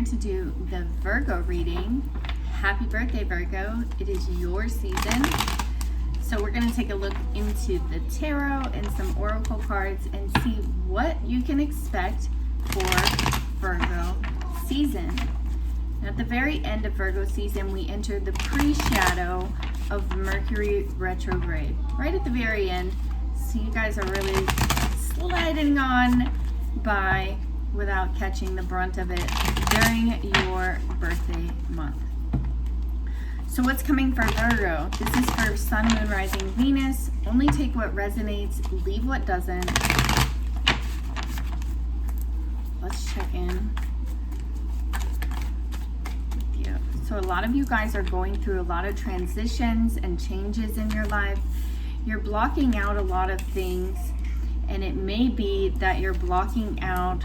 to do the Virgo reading. Happy birthday, Virgo. It is your season. So we're going to take a look into the tarot and some oracle cards and see what you can expect for Virgo season. Now, at the very end of Virgo season, we enter the pre-shadow of Mercury retrograde. Right at the very end. So you guys are really sliding on by without catching the brunt of it during your birthday month. So what's coming for Virgo? This is for Sun, Moon, Rising, Venus. Only take what resonates, leave what doesn't. Let's check in. So a lot of you guys are going through a lot of transitions and changes in your life. You're blocking out a lot of things, and it may be that you're blocking out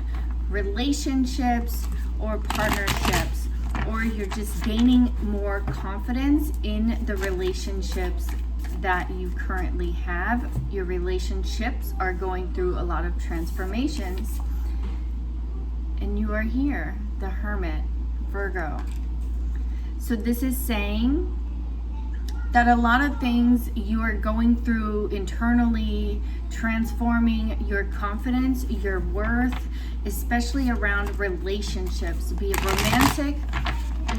relationships or partnerships, or you're just gaining more confidence in the relationships that you currently have. Your relationships are going through a lot of transformations, and you are here, the Hermit, Virgo. So this is saying that a lot of things you are going through internally, transforming your confidence, your worth, especially around relationships, be it romantic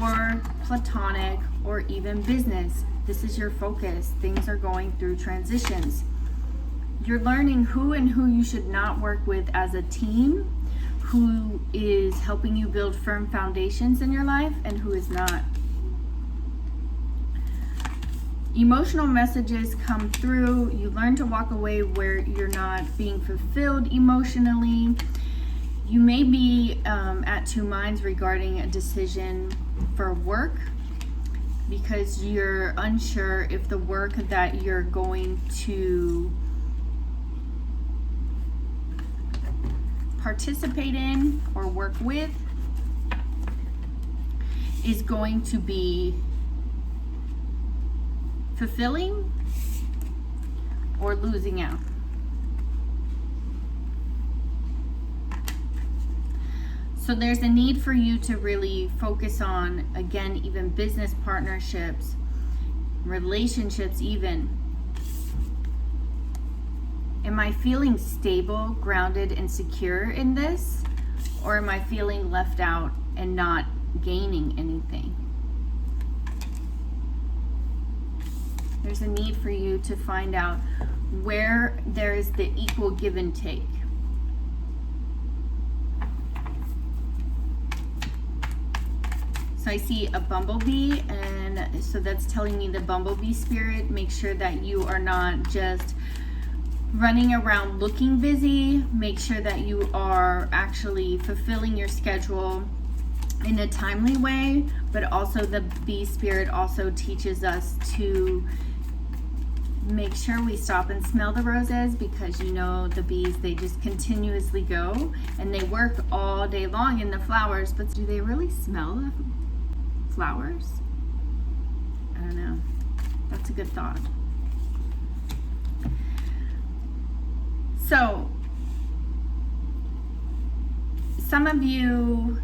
or platonic or even business. This is your focus. Things are going through transitions. You're learning who and who you should not work with as a team, who is helping you build firm foundations in your life and who is not. Emotional messages come through. You learn to walk away where you're not being fulfilled emotionally. You may be at two minds regarding a decision for work because you're unsure if the work that you're going to participate in or work with is going to be fulfilling or losing out. So there's a need for you to really focus on, again, even business partnerships, relationships even. Am I feeling stable, grounded, and secure in this? Or am I feeling left out and not gaining anything? There's a need for you to find out where there is the equal give and take. So I see a bumblebee, and so that's telling me the bumblebee spirit. Make sure that you are not just running around looking busy. Make sure that you are actually fulfilling your schedule in a timely way, but also the bee spirit also teaches us to make sure we stop and smell the roses, because you know the bees, they just continuously go and they work all day long in the flowers, but do they really smell the flowers? I don't know. That's a good thought. So some of you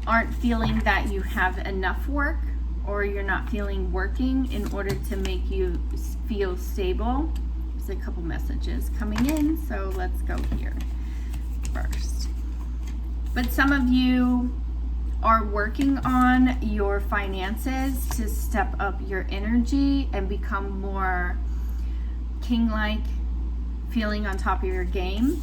aren't feeling that you have enough work, or you're not feeling working in order to make you feel stable. There's a couple messages coming in, so let's go here first. But some of you are working on your finances to step up your energy and become more king-like, feeling on top of your game.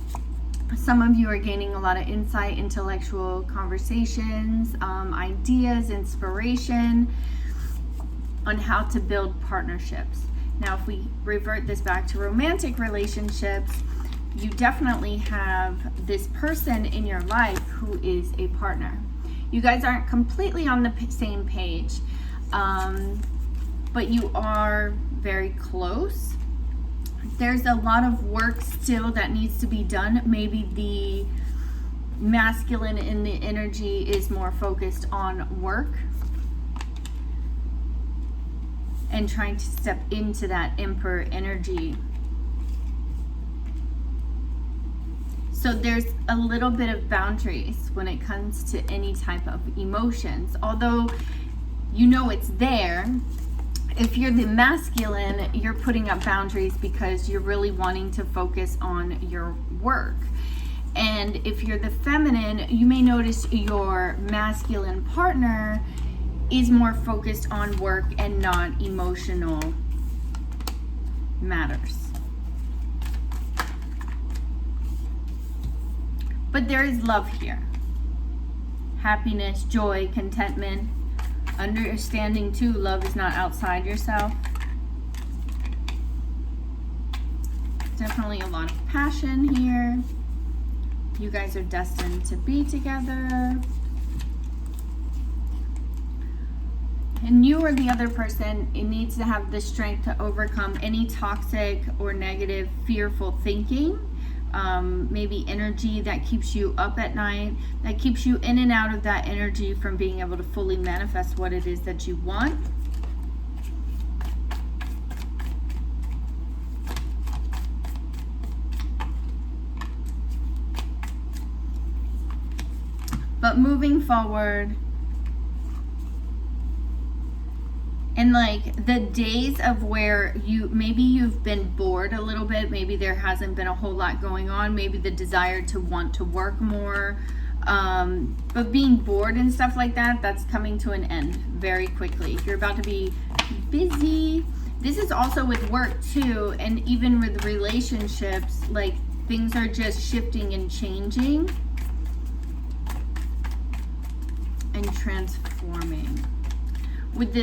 Some of you are gaining a lot of insight, intellectual conversations, ideas, inspiration on how to build partnerships. Now, if we revert this back to romantic relationships, you definitely have this person in your life who is a partner. You guys aren't completely on the same page, but you are very close. There's a lot of work still that needs to be done. Maybe the masculine in the energy is more focused on work and trying to step into that emperor energy. So there's a little bit of boundaries when it comes to any type of emotions. Although you know it's there, if you're the masculine, you're putting up boundaries because you're really wanting to focus on your work. And if you're the feminine, you may notice your masculine partner is more focused on work and not emotional matters. But there is love here. Happiness, joy, contentment, understanding too, love is not outside yourself. Definitely a lot of passion here. You guys are destined to be together. And you or the other person, it needs to have the strength to overcome any toxic or negative, fearful thinking. Maybe energy that keeps you up at night, that keeps you in and out of that energy from being able to fully manifest what it is that you want. But moving forward, and like the days of where maybe you've been bored a little bit, maybe there hasn't been a whole lot going on, maybe the desire to want to work more, but being bored and stuff like that, that's coming to an end very quickly. You're about to be busy. This is also with work too, and even with relationships, like things are just shifting and changing and transforming. With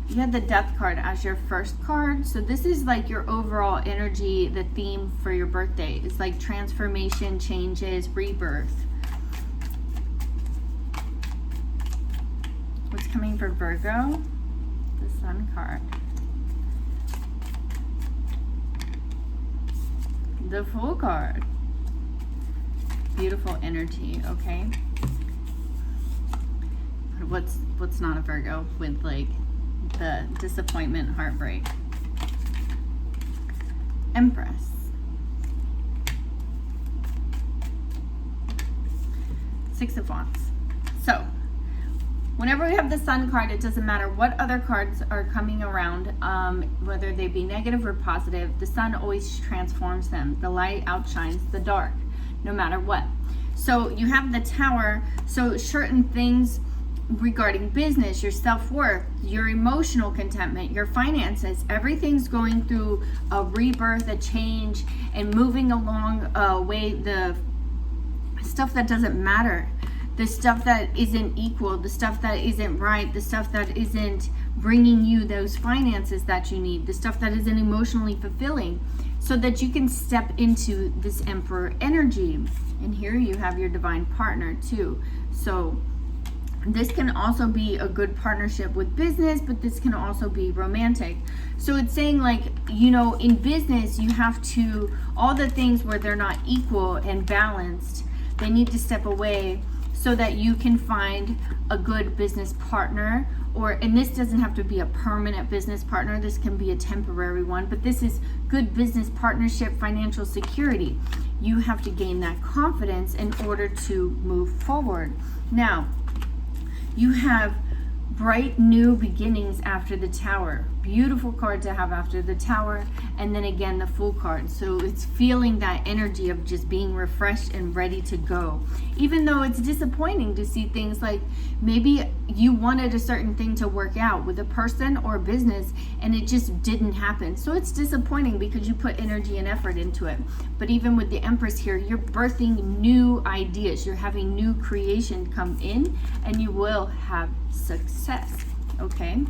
you had the Death card as your first card. So this is like your overall energy, the theme for your birthday. It's like transformation, changes, rebirth. What's coming for Virgo? The Sun card. The Fool card. Beautiful energy, okay? What's not a Virgo with like the disappointment, heartbreak? Empress. Six of Wands. So whenever we have the Sun card, it doesn't matter what other cards are coming around, whether they be negative or positive, the Sun always transforms them. The light outshines the dark, no matter what. So you have the Tower, so certain things regarding business, your self-worth, your emotional contentment, your finances, everything's going through a rebirth, a change, and moving along the stuff that doesn't matter, the stuff that isn't equal, the stuff that isn't right, the stuff that isn't bringing you those finances that you need, the stuff that isn't emotionally fulfilling, so that you can step into this Emperor energy. And here you have your divine partner too. So this can also be a good partnership with business, but this can also be romantic. So it's saying like, you know, in business, you have to, all the things where they're not equal and balanced, they need to step away so that you can find a good business partner. And this doesn't have to be a permanent business partner. This can be a temporary one, but this is good business partnership, financial security. You have to gain that confidence in order to move forward. Now, you have bright new beginnings after the Tower. Beautiful card to have after the Tower. And then again, the Fool card. So it's feeling that energy of just being refreshed and ready to go. Even though it's disappointing to see things like maybe you wanted a certain thing to work out with a person or a business and it just didn't happen. So it's disappointing because you put energy and effort into it. But even with the Empress here, you're birthing new ideas. You're having new creation come in and you will have success, okay?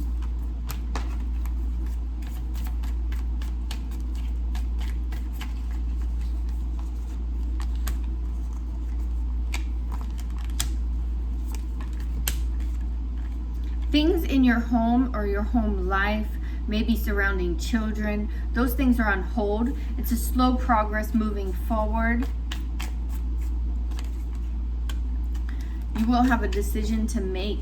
Things in your home or your home life, maybe surrounding children, those things are on hold. It's a slow progress moving forward. You will have a decision to make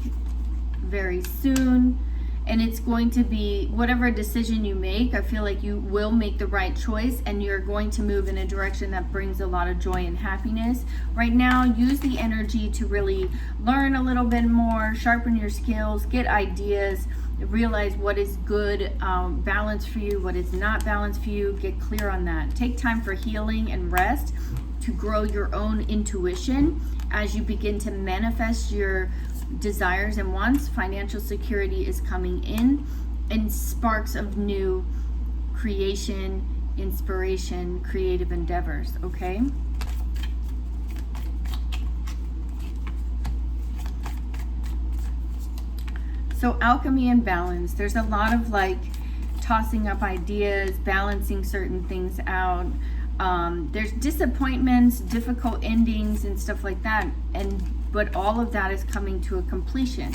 very soon. And it's going to be whatever decision you make, I feel like you will make the right choice, and you're going to move in a direction that brings a lot of joy and happiness. Right now, use the energy to really learn a little bit more, sharpen your skills, get ideas, realize what is good balance for you, what is not balance for you. Get clear on that. Take time for healing and rest to grow your own intuition as you begin to manifest your desires and wants. Financial security is coming in, and sparks of new creation, inspiration, creative endeavors. Okay, so alchemy and balance, there's a lot of like tossing up ideas, balancing certain things out. There's disappointments, difficult endings and stuff like that, but all of that is coming to a completion.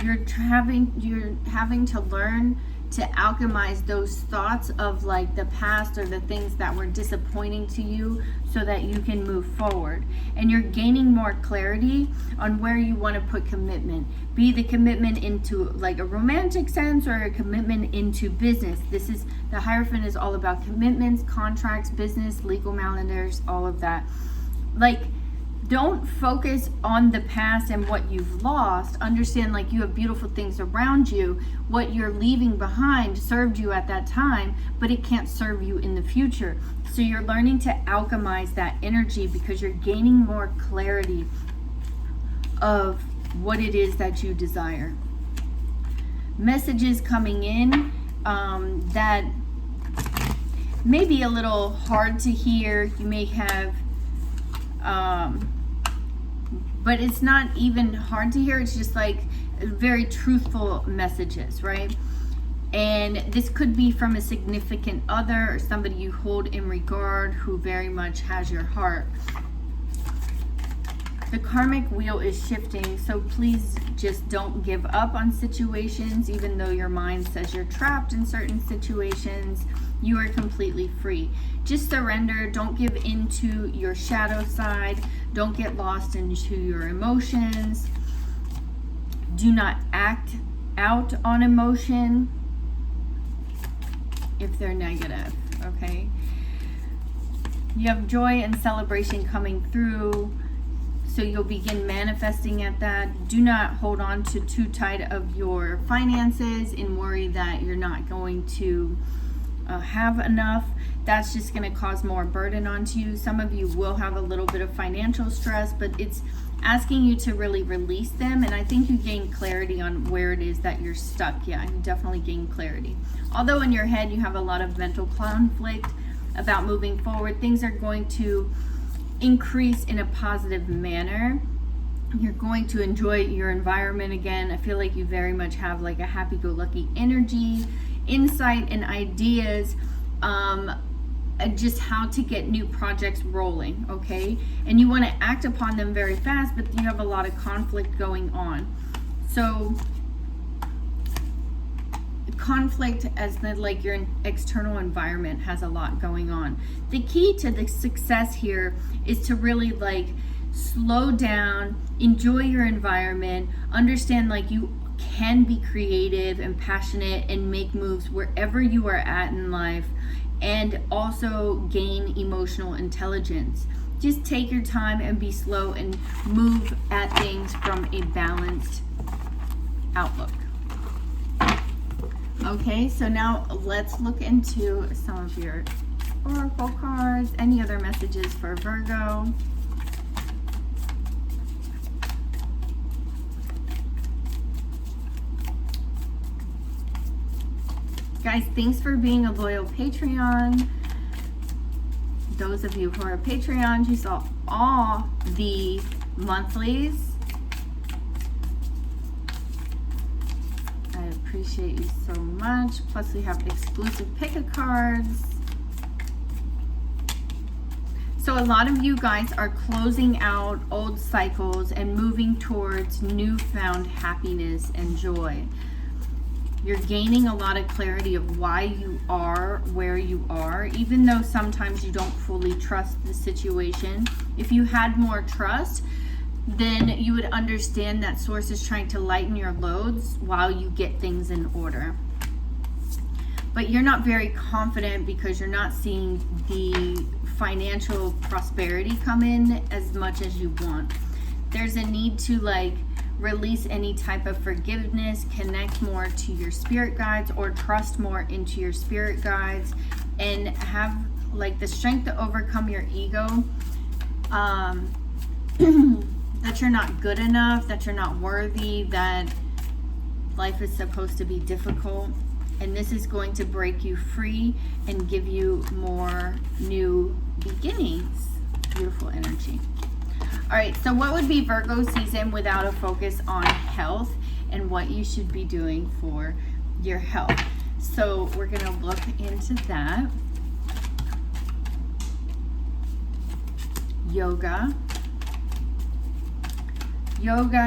You're having to learn to alchemize those thoughts of like the past or the things that were disappointing to you so that you can move forward. And you're gaining more clarity on where you want to put commitment. Be the commitment into like a romantic sense or a commitment into business. This is, the Hierophant is all about commitments, contracts, business, legal matters, all of that. Like, don't focus on the past and what you've lost. Understand, like, you have beautiful things around you. What you're leaving behind served you at that time, but it can't serve you in the future. So you're learning to alchemize that energy because you're gaining more clarity of what it is that you desire. Messages coming in that may be a little hard to hear. You may have but it's not even hard to hear. It's just like very truthful messages, right? And this could be from a significant other or somebody you hold in regard who very much has your heart. The karmic wheel is shifting, so please just don't give up on situations. Even though your mind says you're trapped in certain situations, you are completely free. Just surrender. Don't give into your shadow side. Don't get lost into your emotions. Do not act out on emotion if they're negative, okay? You have joy and celebration coming through, so you'll begin manifesting at that. Do not hold on to too tight of your finances and worry that you're not going to have enough. That's just going to cause more burden onto you. Some of you will have a little bit of financial stress, but it's asking you to really release them. And I think you gain clarity on where it is that you're stuck. Yeah, you definitely gain clarity. Although in your head you have a lot of mental conflict about moving forward, things are going to increase in a positive manner. You're going to enjoy your environment again. I feel like you very much have like a happy-go-lucky energy, insight and ideas, just how to get new projects rolling, okay? And you want to act upon them very fast, but you have a lot of conflict going on. So conflict as the, like, your external environment has a lot going on. The key to the success here is to really like slow down, enjoy your environment, understand like you can be creative and passionate and make moves wherever you are at in life, and also gain emotional intelligence. Just take your time and be slow and move at things from a balanced outlook. Okay, so now let's look into some of your oracle cards. Any other messages for Virgo? Guys, thanks for being a loyal Patreon. Those of you who are Patreons, you saw all the monthlies. I appreciate you so much. Plus we have exclusive pick-a cards. So a lot of you guys are closing out old cycles and moving towards newfound happiness and joy. You're gaining a lot of clarity of why you are where you are, even though sometimes you don't fully trust the situation. If you had more trust, then you would understand that source is trying to lighten your loads while you get things in order. But you're not very confident because you're not seeing the financial prosperity come in as much as you want. There's a need to like release any type of forgiveness, connect more to your spirit guides, or trust more into your spirit guides, and have like the strength to overcome your ego, that you're not good enough, that you're not worthy, that life is supposed to be difficult. And this is going to break you free and give you more new beginnings. Beautiful energy. All right, so what would be Virgo season without a focus on health and what you should be doing for your health? So we're going to look into that. Yoga,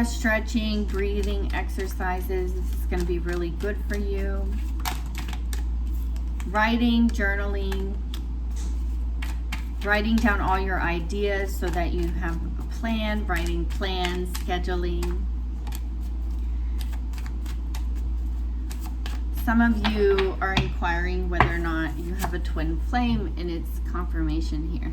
stretching, breathing exercises. This is going to be really good for you. Writing, journaling, writing down all your ideas so that you have a plan, writing plans, scheduling. Some of you are inquiring whether or not you have a twin flame, and it's confirmation here.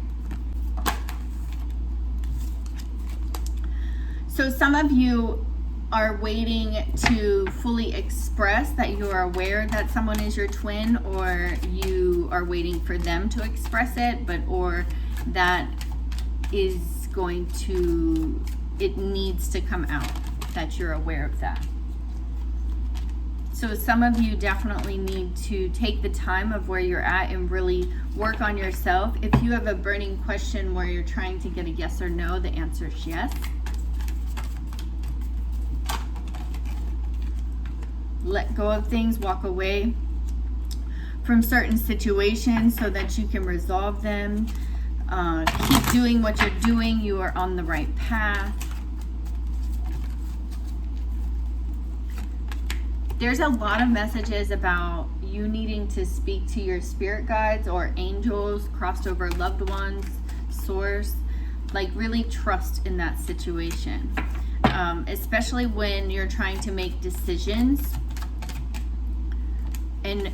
So some of you are waiting to fully express that you are aware that someone is your twin, or you are waiting for them to express it, or that is going to, it needs to come out, that you're aware of that. So some of you definitely need to take the time of where you're at and really work on yourself. If you have a burning question where you're trying to get a yes or no, the answer is yes. Let go of things, walk away from certain situations so that you can resolve them. Keep doing what you're doing. You are on the right path. There's a lot of messages about you needing to speak to your spirit guides or angels, crossed over loved ones, source. Like really trust in that situation, especially when you're trying to make decisions and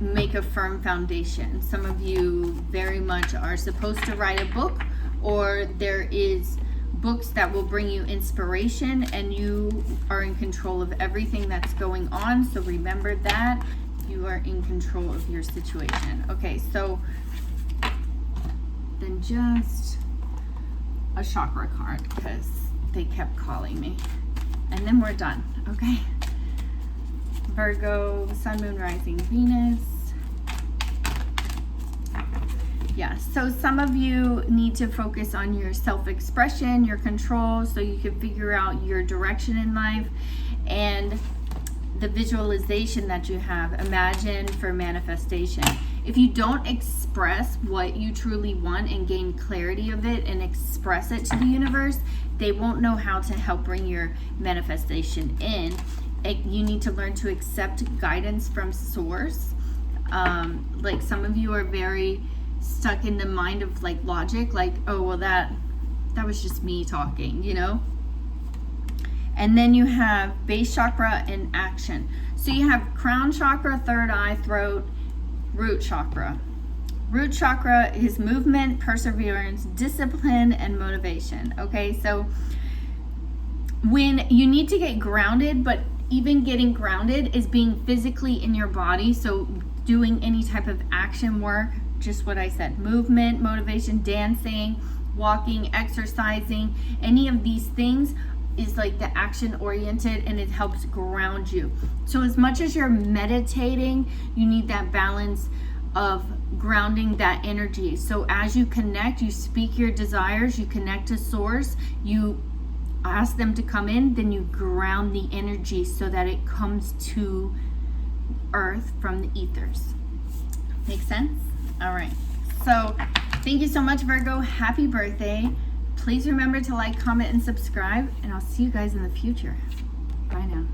make a firm foundation. Some of you very much are supposed to write a book, or there is books that will bring you inspiration, and you are in control of everything that's going on. So remember that you are in control of your situation. Okay, so then just a chakra card because they kept calling me, and then we're done. Okay, Virgo, Sun, Moon, Rising, Venus. Yeah, so some of you need to focus on your self-expression, your control, so you can figure out your direction in life, and the visualization that you have. Imagine for manifestation. If you don't express what you truly want and gain clarity of it and express it to the universe, they won't know how to help bring your manifestation in. You need to learn to accept guidance from source. Like some of you are very stuck in the mind of like logic, like, oh well, that was just me talking, you know. And then you have base chakra and action. So you have crown chakra, third eye, throat, root chakra. Root chakra is movement, perseverance, discipline, and motivation. Okay, so when you need to get grounded, but even getting grounded is being physically in your body. So doing any type of action work, just what I said, movement, motivation, dancing, walking, exercising, any of these things is like the action oriented, and it helps ground you. So as much as you're meditating, you need that balance of grounding that energy. So as you connect, you speak your desires, you connect to source, you ask them to come in, then you ground the energy so that it comes to earth from the ethers. Make sense? All right. So thank you so much, Virgo. Happy birthday. Please remember to like, comment, and subscribe, and I'll see you guys in the future. Bye now.